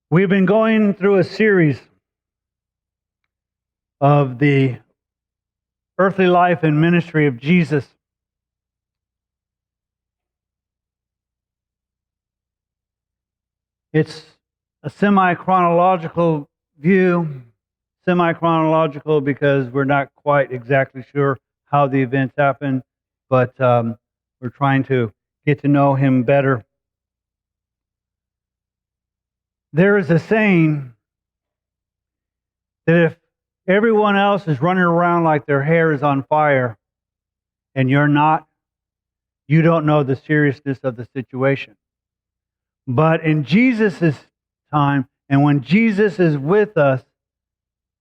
We've been going through a series of the earthly life and ministry of Jesus. It's a semi-chronological view, semi-chronological because we're not quite exactly sure how the events happened, but we're trying to get to know him better. There is a saying that if everyone else is running around like their hair is on fire and you're not, you don't know the seriousness of the situation. But in Jesus' time, and when Jesus is with us,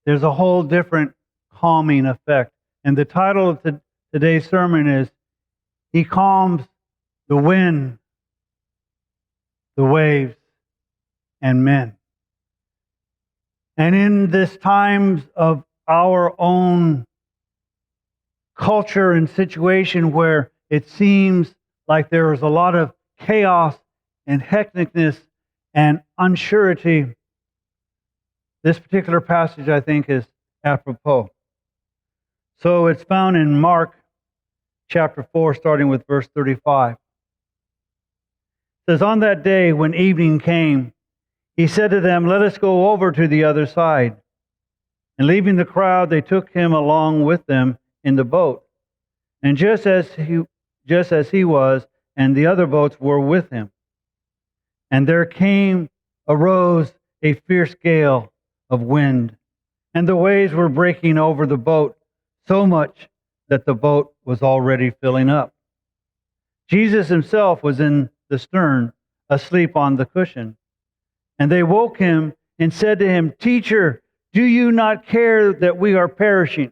there's a whole different calming effect. And the title of today's sermon is, He Calms the Wind, the Waves, and Men. And in this times of our own culture and situation where it seems like there is a lot of chaos and hecticness and unsurety, this particular passage, I think, is apropos. So it's found in Mark chapter 4, starting with verse 35. It says, "On that day when evening came, he said to them, 'Let us go over to the other side.' And leaving the crowd, they took him along with them in the boat. And just as he was, and the other boats were with him. And there arose a fierce gale of wind, and the waves were breaking over the boat, so much that the boat was already filling up. Jesus himself was in the stern, asleep on the cushion. And they woke him and said to him, 'Teacher, do you not care that we are perishing?'"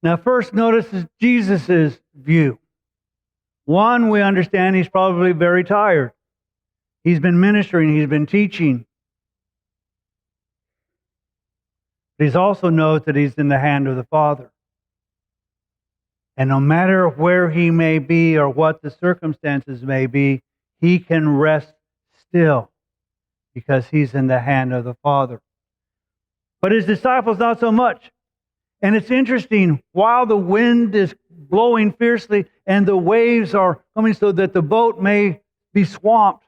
Now first notice Jesus' view. One, we understand he's probably very tired. He's been ministering, he's been teaching. But he also knows that he's in the hand of the Father. And no matter where he may be or what the circumstances may be, he can rest still because he's in the hand of the Father. But his disciples, not so much. And it's interesting, while the wind is blowing fiercely and the waves are coming so that the boat may be swamped,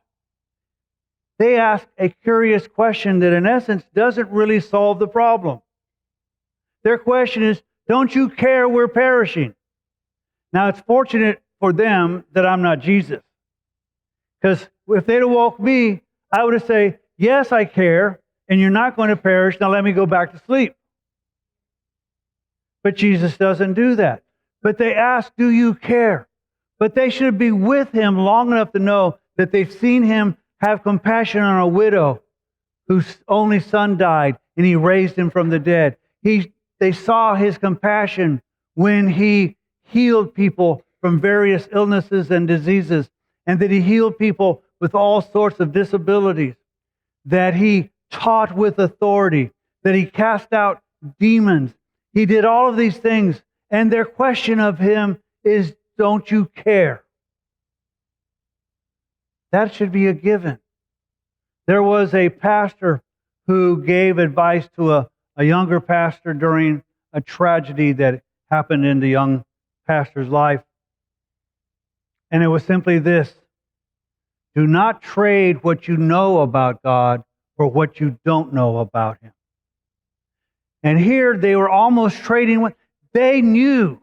they ask a curious question that in essence doesn't really solve the problem. Their question is, "Don't you care we're perishing?" Now it's fortunate for them that I'm not Jesus. Because if they'd have woke me, I would have said, "Yes, I care, and you're not going to perish. Now let me go back to sleep." But Jesus doesn't do that. But they ask, "Do you care?" But they should be with him long enough to know that they've seen him have compassion on a widow whose only son died, and he raised him from the dead. They saw his compassion when he healed people from various illnesses and diseases, and that he healed people with all sorts of disabilities, that he taught with authority, that he cast out demons. He did all of these things, and their question of him is, "Don't you care?" That should be a given. There was a pastor who gave advice to a younger pastor during a tragedy that happened in the young pastor's life. And it was simply this: do not trade what you know about God for what you don't know about him. And here they were almost trading what they knew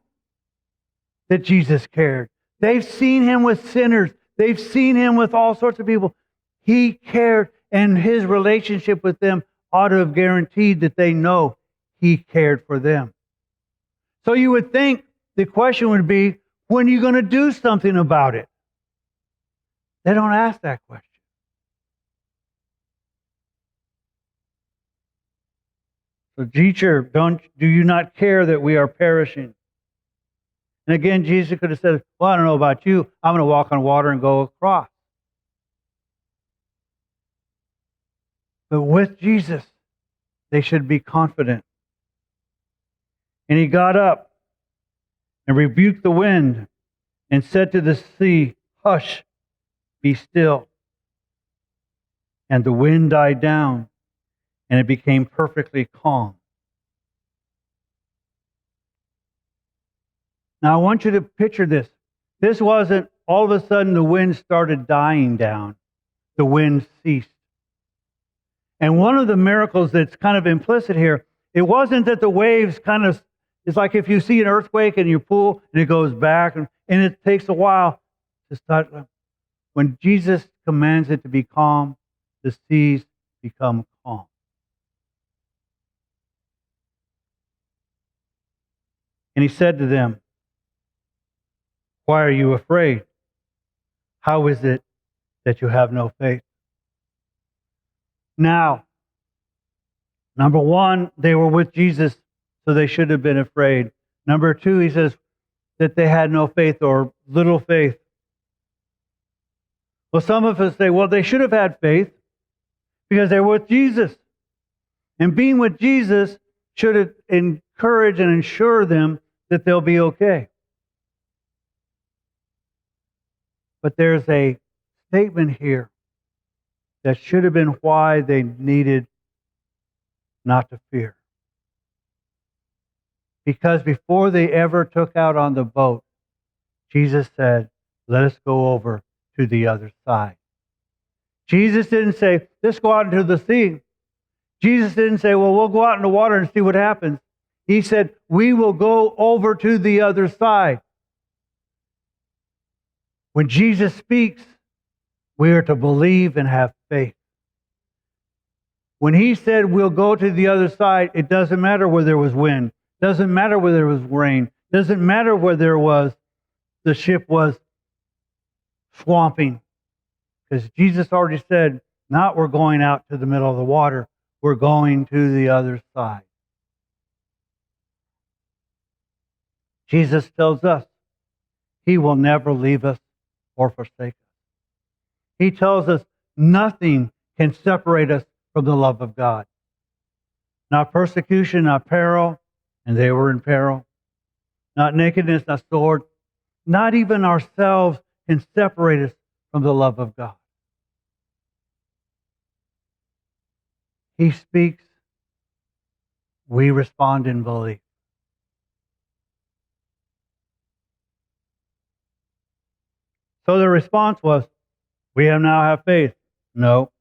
that Jesus cared. They've seen him with sinners. They've seen him with all sorts of people. He cared, and his relationship with them ought to have guaranteed that they know he cared for them. So you would think the question would be, when are you going to do something about it? They don't ask that question. So, "Teacher, do you not care that we are perishing?" And again, Jesus could have said, "Well, I don't know about you. I'm going to walk on water and go across." But with Jesus, they should be confident. And he got up and rebuked the wind and said to the sea, "Hush, be still." and the wind died down, and it became perfectly calm. Now I want you to picture this. This wasn't all of a sudden the wind started dying down. The wind ceased. And one of the miracles that's kind of implicit here, it wasn't that the waves it's like if you see an earthquake and you pull and it goes back and it takes a while to start. When Jesus commands it to be calm, the seas become calm. And he said to them, "Why are you afraid? How is it that you have no faith?" Now, number one, they were with Jesus, so they should have been afraid. Number two, he says that they had no faith or little faith. Well, some of us say, well, they should have had faith because they were with Jesus. And being with Jesus should encourage and ensure them that they'll be okay. But there's a statement here that should have been why they needed not to fear. Because before they ever took out on the boat, Jesus said, "Let us go over to the other side." Jesus didn't say, "Let's go out into the sea." Jesus didn't say, "Well, we'll go out in the water and see what happens." He said, "We will go over to the other side." When Jesus speaks, we are to believe and have faith. When he said we'll go to the other side, it doesn't matter where there was wind. Doesn't matter where there was rain. Doesn't matter where the ship was swamping. Because Jesus already said, not we're going out to the middle of the water. We're going to the other side. Jesus tells us he will never leave us or forsake us. He tells us nothing can separate us from the love of God. Not persecution, not peril, and they were in peril. Not nakedness, not sword. Not even ourselves can separate us from the love of God. He speaks, we respond in belief. So the response was, we now have faith. No.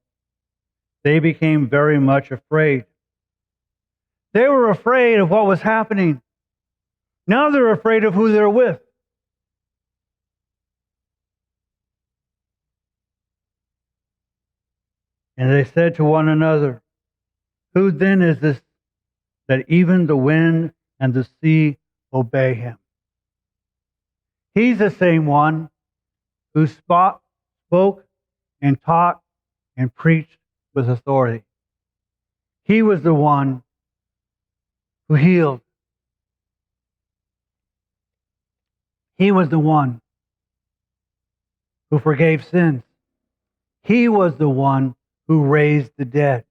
They became very much afraid. They were afraid of what was happening. Now they're afraid of who they're with. And they said to one another, "Who then is this that even the wind and the sea obey him?" He's the same one who spoke and taught and preached with authority. He was the one who healed. He was the one who forgave sins. He was the one who raised the dead.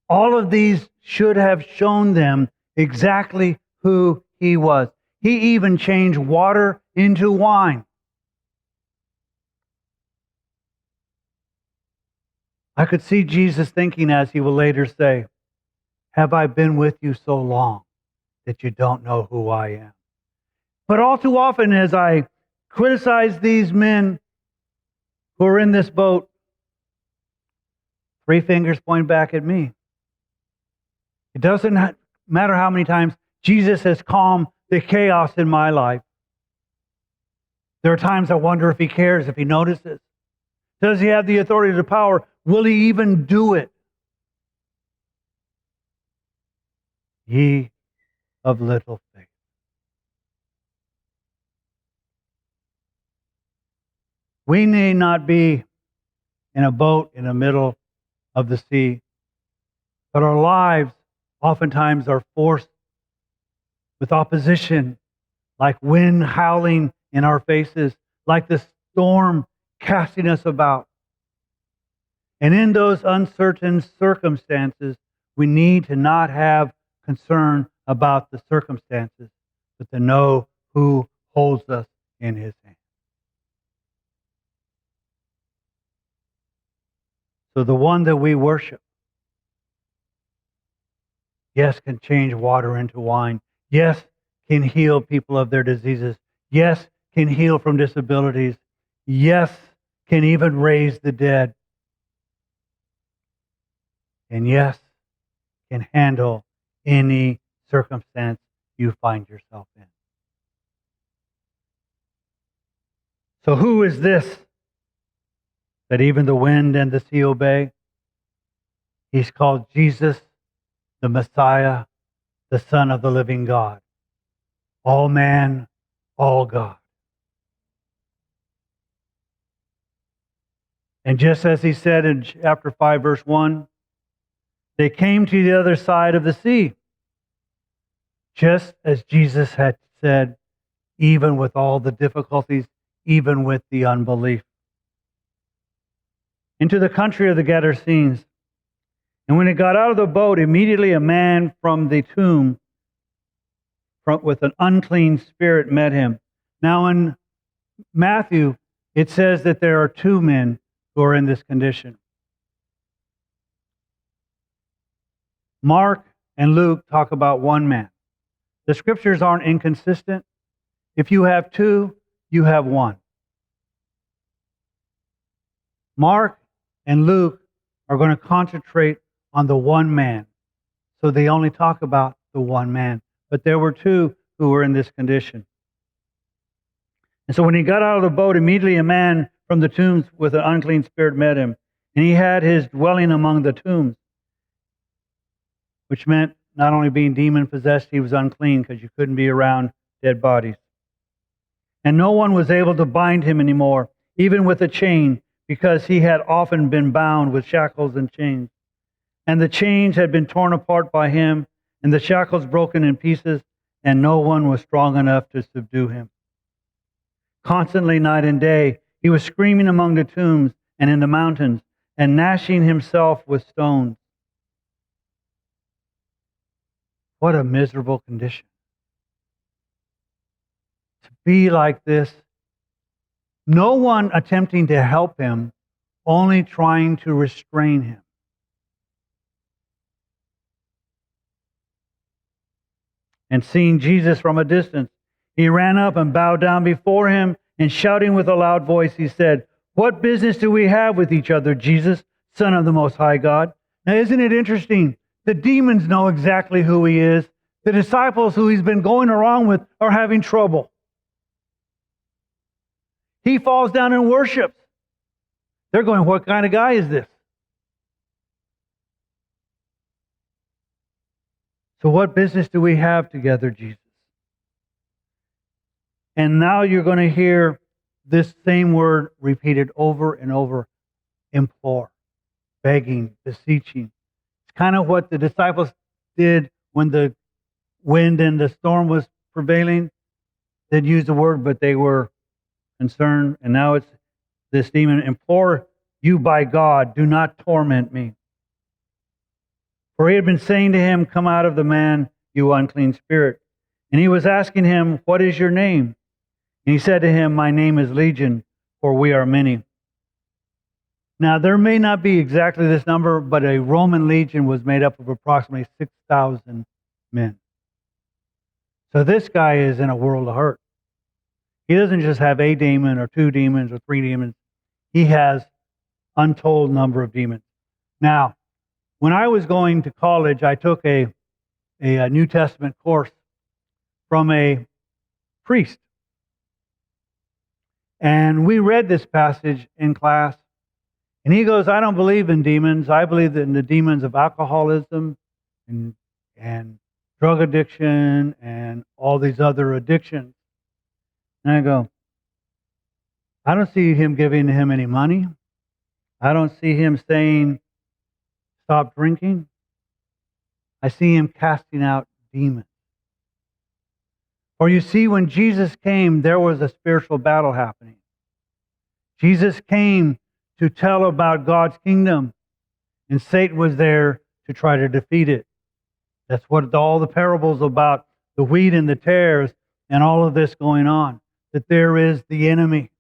All of these should have shown them exactly who he was. He even changed water into wine. I could see Jesus thinking, as he will later say, "Have I been with you so long that you don't know who I am?" But all too often, as I criticize these men who are in this boat, 3 fingers point back at me. It doesn't matter how many times Jesus has calmed the chaos in my life. There are times I wonder if he cares, if he notices. Does he have the authority, the power? Will he even do it? Ye of little faith. We need not be in a boat in the middle of the sea, but our lives oftentimes are forced with opposition, like wind howling in our faces, like the storm casting us about. And in those uncertain circumstances, we need to not have concern about the circumstances, but to know who holds us in his hand. So the one that we worship, yes, can change water into wine. Yes, can heal people of their diseases. Yes, can heal from disabilities. Yes, can even raise the dead. And yes, can handle any circumstance you find yourself in. So who is this that even the wind and the sea obey? He's called Jesus, the Messiah, the Son of the living God. All man, all God. And just as he said in chapter 5, verse 1, they came to the other side of the sea. Just as Jesus had said, even with all the difficulties, even with the unbelief. Into the country of the Gadarenes. And when he got out of the boat, immediately a man from the tomb with an unclean spirit met him. Now in Matthew, it says that there are two men who are in this condition. Mark and Luke talk about one man. The scriptures aren't inconsistent. If you have two, you have one. Mark and Luke are going to concentrate on the one man. So they only talk about the one man. But there were two who were in this condition. And so when he got out of the boat, immediately a man from the tombs with an unclean spirit met him. And he had his dwelling among the tombs, which meant not only being demon-possessed, he was unclean because you couldn't be around dead bodies. And no one was able to bind him anymore, even with a chain, because he had often been bound with shackles and chains. And the chains had been torn apart by him, and the shackles broken in pieces, and no one was strong enough to subdue him. Constantly, night and day, he was screaming among the tombs and in the mountains, and gnashing himself with stones. What a miserable condition. To be like this, no one attempting to help him, only trying to restrain him. And seeing Jesus from a distance, he ran up and bowed down before him, and shouting with a loud voice, he said, "What business do we have with each other, Jesus, Son of the Most High God?" Now, isn't it interesting? The demons know exactly who he is. The disciples who he's been going around with are having trouble. He falls down and worships. They're going, "What kind of guy is this?" So what business do we have together, Jesus? And now you're going to hear this same word repeated over and over. Implore, begging, beseeching. It's kind of what the disciples did when the wind and the storm was prevailing. They'd use the word, but they were concerned. And now it's this demon, "Implore you by God, do not torment me." For he had been saying to him, "Come out of the man, you unclean spirit." And he was asking him, "What is your name?" And he said to him, "My name is Legion, for we are many." Now, there may not be exactly this number, but a Roman legion was made up of approximately 6,000 men. So this guy is in a world of hurt. He doesn't just have a demon or two demons or three demons. He has untold number of demons. Now, when I was going to college, I took a New Testament course from a priest. And we read this passage in class. And he goes, "I don't believe in demons. I believe in the demons of alcoholism and drug addiction and all these other addictions." And I go, I don't see him giving him any money. I don't see him saying, "Stop drinking." I see him casting out demons. For you see, when Jesus came, there was a spiritual battle happening. Jesus came to tell about God's kingdom, and Satan was there to try to defeat it. That's what all the parables about the wheat and the tares and all of this going on, that there is the enemy.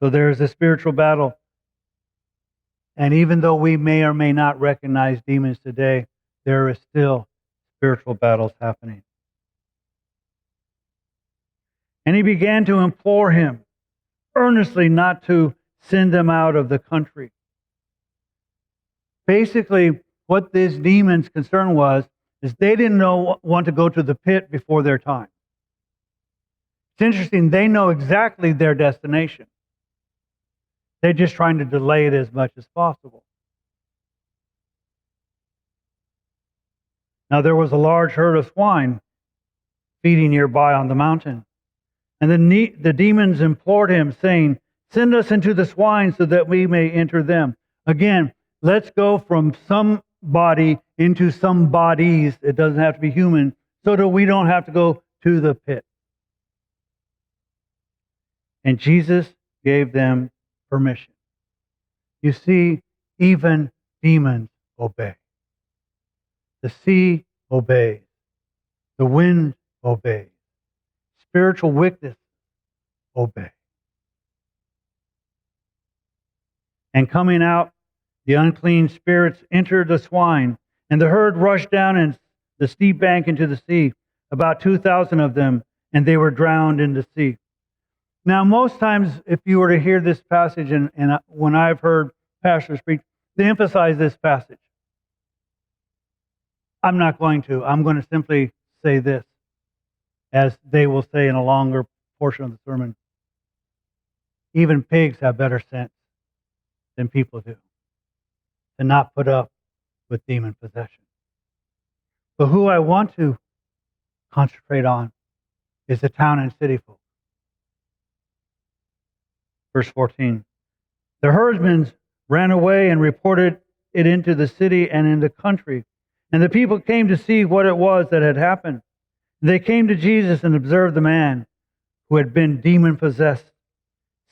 So there is a spiritual battle. And even though we may or may not recognize demons today, there is still spiritual battles happening. And he began to implore him earnestly not to send them out of the country. Basically, what this demon's concern was, is they didn't want to go to the pit before their time. It's interesting, they know exactly their destination. They're just trying to delay it as much as possible. Now there was a large herd of swine feeding nearby on the mountain. And the demons implored him, saying, "Send us into the swine so that we may enter them." Again, let's go from some body into some bodies. It doesn't have to be human, so that we don't have to go to the pit. And Jesus gave them permission. You see, even demons obey. The sea obeys. The wind obeys. Spiritual wickedness obey. And coming out, the unclean spirits entered the swine, and the herd rushed down the steep bank into the sea, about 2,000 of them, and they were drowned in the sea. Now, most times, if you were to hear this passage, and when I've heard pastors preach, they emphasize this passage. I'm not going to. I'm going to simply say this, as they will say in a longer portion of the sermon. Even pigs have better sense than people do, to not put up with demon possession. But who I want to concentrate on is the town and city folk. Verse 14. The herdsmen ran away and reported it into the city and in the country. And the people came to see what it was that had happened. They came to Jesus and observed the man who had been demon-possessed,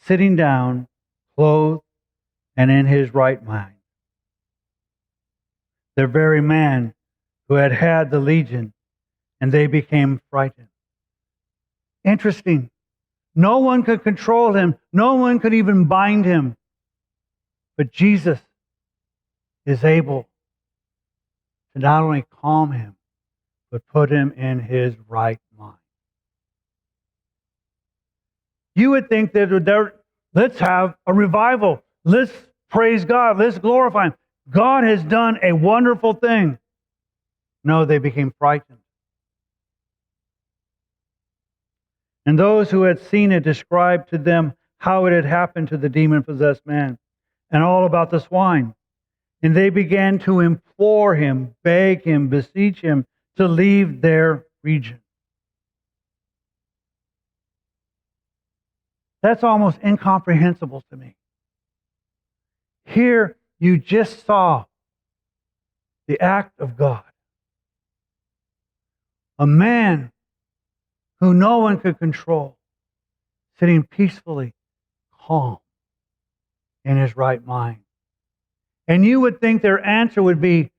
sitting down, clothed, and in his right mind. The very man who had had the legion, and they became frightened. Interesting. No one could control him. No one could even bind him. But Jesus is able to not only calm him, but put him in his right mind. You would think that let's have a revival. Let's praise God. Let's glorify him. God has done a wonderful thing. No, they became frightened. And those who had seen it described to them how it had happened to the demon-possessed man, and all about the swine. And they began to implore him, beg him, beseech him to leave their region. That's almost incomprehensible to me. Here you just saw the act of God. A man who no one could control, sitting peacefully, calm, in his right mind. And you would think their answer would be,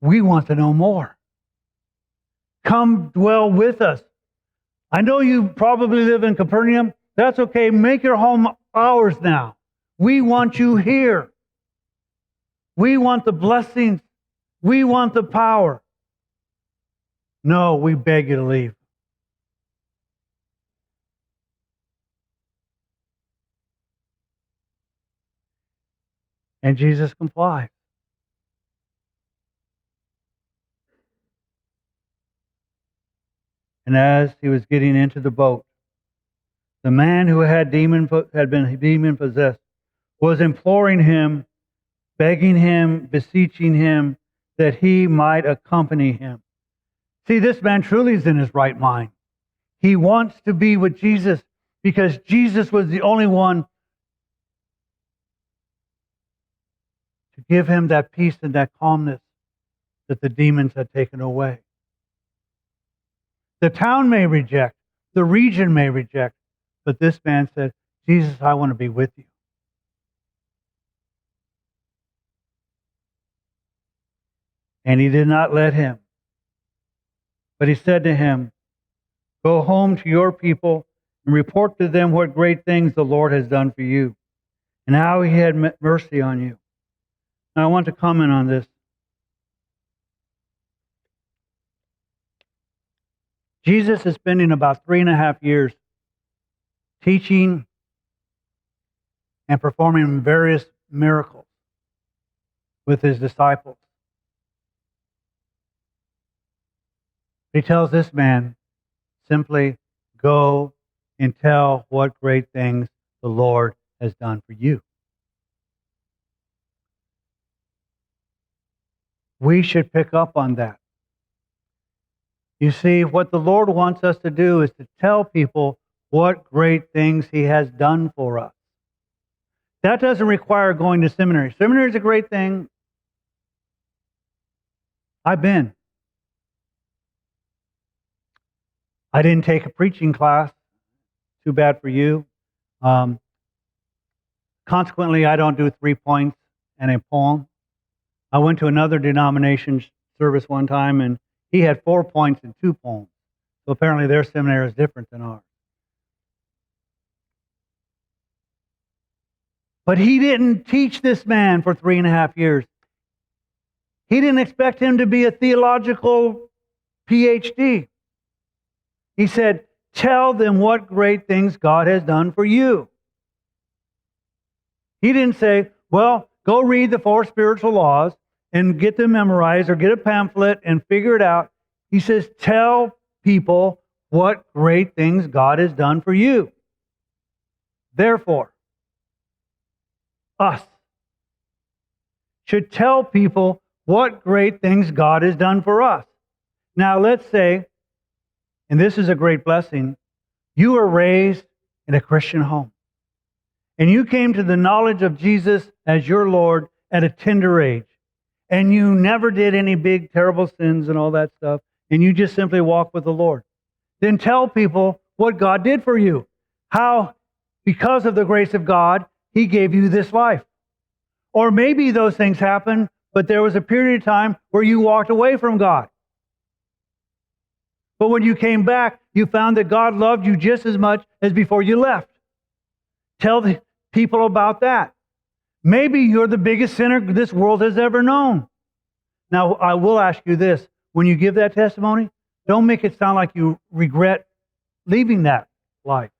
we want to know more. Come dwell with us. I know you probably live in Capernaum. That's okay. Make your home ours now. We want you here. We want the blessings. We want the power. No, we beg you to leave. And Jesus complied. And as he was getting into the boat, the man who had been demon-possessed was imploring him, begging him, beseeching him that he might accompany him. See, this man truly is in his right mind. He wants to be with Jesus because Jesus was the only one to give him that peace and that calmness that the demons had taken away. The town may reject, the region may reject, but this man said, Jesus, I want to be with you. And he did not let him. But he said to him, go home to your people and report to them what great things the Lord has done for you, and how he had mercy on you. Now I want to comment on this. Jesus is spending about 3.5 years teaching and performing various miracles with his disciples. He tells this man, simply go and tell what great things the Lord has done for you. We should pick up on that. You see, what the Lord wants us to do is to tell people what great things he has done for us. That doesn't require going to seminary. Seminary is a great thing. I've been. I didn't take a preaching class. Too bad for you. Consequently, I don't do 3 points and a poem. I went to another denomination service one time, and he had 4 points and 2 poems. So apparently their seminary is different than ours. But he didn't teach this man for 3.5 years. He didn't expect him to be a theological PhD. He said, tell them what great things God has done for you. He didn't say, well, go read the 4 spiritual laws and get them memorized, or get a pamphlet and figure it out. He says, tell people what great things God has done for you. Therefore, us should tell people what great things God has done for us. Now, let's say, and this is a great blessing, you were raised in a Christian home, and you came to the knowledge of Jesus as your Lord at a tender age, and you never did any big, terrible sins and all that stuff, and you just simply walked with the Lord. Then tell people what God did for you. How, because of the grace of God, he gave you this life. Or maybe those things happened, but there was a period of time where you walked away from God. But when you came back, you found that God loved you just as much as before you left. Tell the people about that. Maybe you're the biggest sinner this world has ever known. Now, I will ask you this. When you give that testimony, don't make it sound like you regret leaving that life.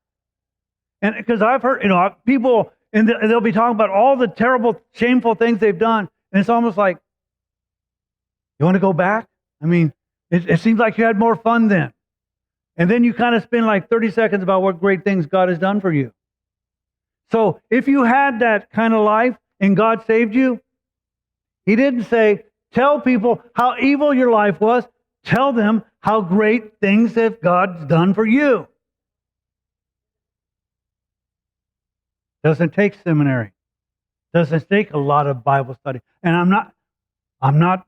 And because I've heard, people, and they'll be talking about all the terrible, shameful things they've done. And it's almost like, you want to go back? I mean, it seems like you had more fun then. And then you kind of spend like 30 seconds about what great things God has done for you. So if you had that kind of life and God saved you, he didn't say, tell people how evil your life was. Tell them how great things that God's done for you. Doesn't take seminary. Doesn't take a lot of Bible study. And I'm not,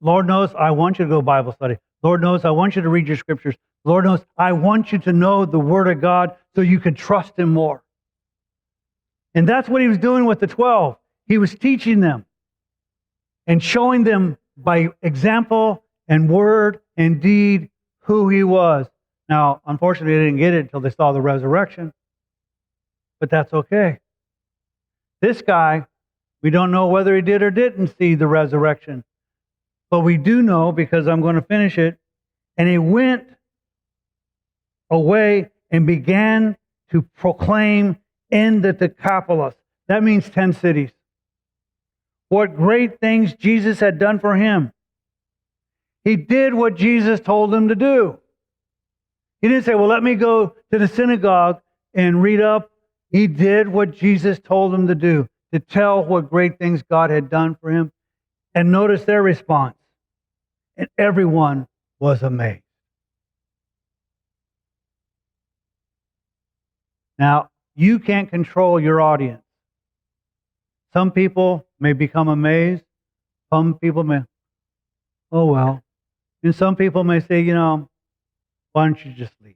Lord knows I want you to go Bible study. Lord knows I want you to read your scriptures. Lord knows I want you to know the Word of God so you can trust Him more. And that's what He was doing with the 12. He was teaching them and showing them by example and word and deed who He was. Now, unfortunately, they didn't get it until they saw the resurrection. But that's okay. This guy, we don't know whether he did or didn't see the resurrection. But we do know, because I'm going to finish it, and he went away and began to proclaim in the Decapolis. That means 10 cities. What great things Jesus had done for him. He did what Jesus told him to do. He didn't say, well, let me go to the synagogue and read up. He did what Jesus told him to do, to tell what great things God had done for him. And notice their response. And everyone was amazed. Now, you can't control your audience. Some people may become amazed. Some people may, oh well. And some people may say, why don't you just leave?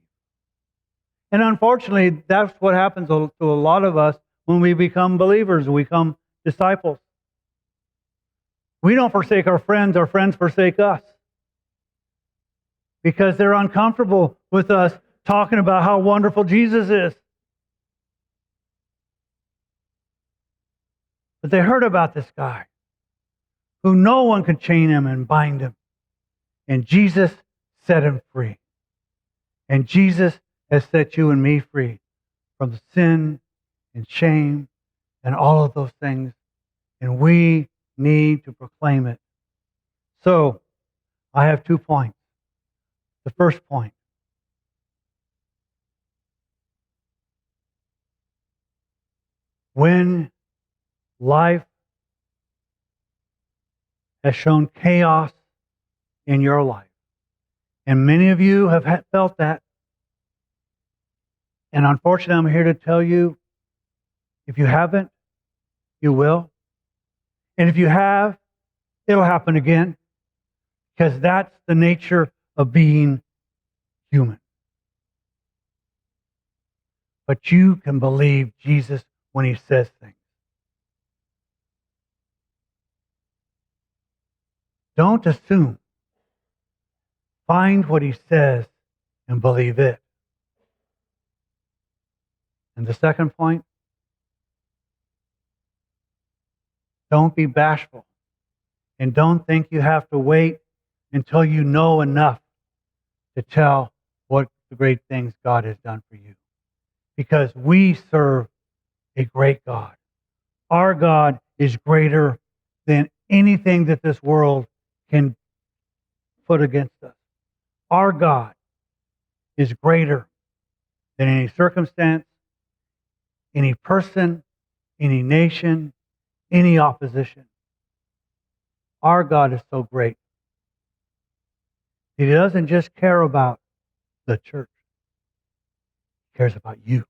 And unfortunately, that's what happens to a lot of us when we become believers, we become disciples. We don't forsake our friends forsake us. Because they're uncomfortable with us talking about how wonderful Jesus is. But they heard about this guy who no one could chain him and bind him. And Jesus set him free. And Jesus has set you and me free from the sin and shame and all of those things. And we need to proclaim it. So, I have 2 points. The first point. When life has shown chaos in your life, and many of you have felt that, and unfortunately I'm here to tell you, if you haven't, you will. And if you have, it'll happen again, because that's the nature of being human. But you can believe Jesus when he says things. Don't assume. Find what he says and believe it. And the second point, don't be bashful. And don't think you have to wait until you know enough to tell what the great things God has done for you. Because we serve a great God. Our God is greater than anything that this world can put against us. Our God is greater than any circumstance, any person, any nation, any opposition. Our God is so great. He doesn't just care about the church. He cares about you.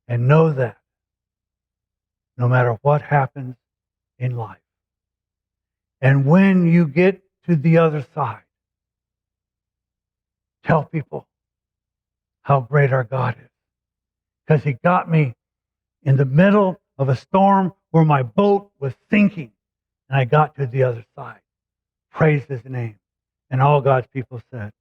And know that no matter what happens in life. And when you get to the other side, tell people how great our God is. Because he got me in the middle of a storm where my boat was sinking. And I got to the other side. Praise his name. And all God's people said,